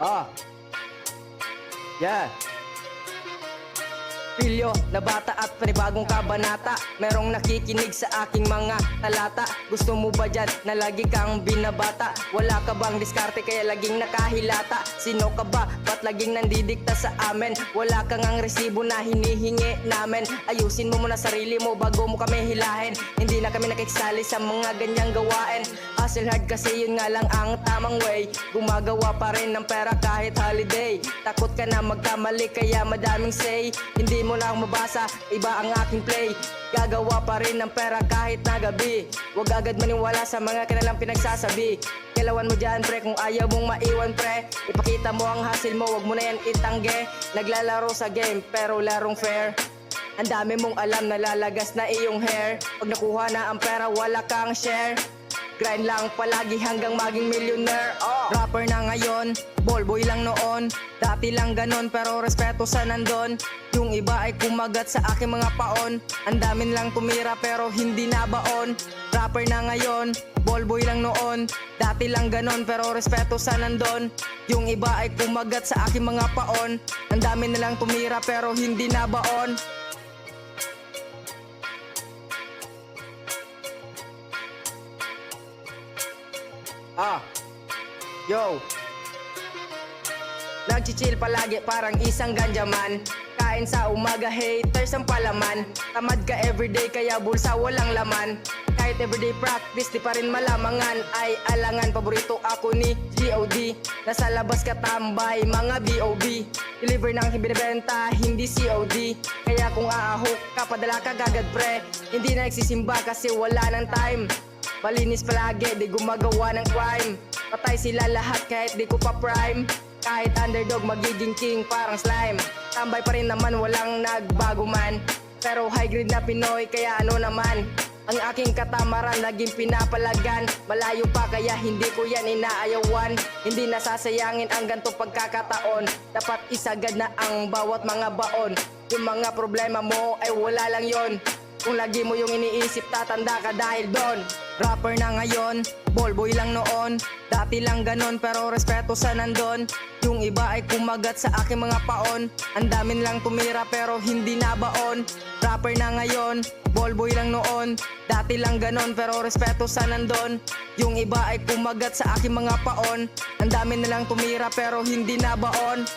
Ah, yeah. Pilyo na bata at panibagong kabanata, merong nakikinig sa aking mga talata. Gusto mo ba dyan na lagi kang binabata? Wala ka bang diskarte kaya laging nakahilata? Sino ka ba? Ba't laging nandidikta sa amin? Wala kang ang resibo na hinihingi namin. Ayusin mo muna sarili mo bago mo kami hilahin. Hindi na kami nakiksali sa mga ganyang gawain. Hustle hard kasi yun nga lang ang tamang way. Gumagawa pa rin ng pera kahit holiday. Takot ka na magkamali kaya madaming say. Hindi mo na ako mabasa, iba ang aking play. Gagawa pa rin ng pera kahit na gabi. Huwag agad maniwala sa mga kanilang pinagsasabi. Kailangan mo dyan pre kung ayaw mong maiwan pre. Ipakita mo ang hustle mo, wag mo na yan itangge. Naglalaro sa game pero larong fair. Ang dami mong alam na lalagas na iyong hair. Pag nakuha na ang pera wala kang share. Grind lang palagi hanggang maging millionaire. Rapper na ngayon, ballboy lang noon. Dati lang ganon pero respeto sa nandun. Yung iba ay kumagat sa aking mga paon. Ang damin lang tumira pero hindi nabaon. Rapper na ngayon, ballboy lang noon. Dati lang ganon pero respeto sa nandun. Yung iba ay kumagat sa aking mga paon. Ang dami na lang tumira pero hindi nabaon. Yo, nagchichill palagi parang isang ganjaman. Kain sa umaga, haters ang palaman. Tamad ka everyday kaya bulsa walang laman. Kahit everyday practice di pa rin malamangan. Ay alangan, paborito ako ni G.O.D. Nasa labas ka tambay, mga B.O.B. Deliver ng binibenta, hindi C.O.D. Kaya kung aahok ka, padala ka gagad pre. Hindi na nagsisimba kasi wala ng time. Malinis palagi, di gumagawa ng crime. Patay sila lahat kahit di ko pa prime. Kahit underdog magiging king parang slime. Tambay pa rin naman walang nagbago man. Pero high grade na Pinoy kaya ano naman. Ang aking katamaran naging pinapalagan. Malayo pa kaya hindi ko yan inaayawan. Hindi nasasayangin ang ganitong pagkakataon. Dapat isagad na ang bawat mga baon. Yung mga problema mo ay wala lang yon. Kung lagi mo yung iniisip, tatanda ka dahil doon. Rapper na ngayon, ballboy lang noon. Dati lang ganon pero respeto sa nandun. Yung iba ay kumagat sa aking mga paon. Ang damin lang tumira pero hindi nabaon. Rapper na ngayon, ballboy lang noon. Dati lang ganon pero respeto sa nandun. Yung iba ay kumagat sa aking mga paon. Ang dami na lang tumira pero hindi nabaon.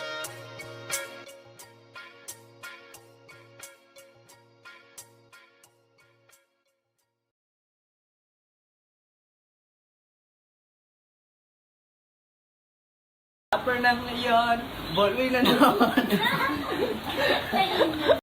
Rapper na ngayon, ballboy na noon.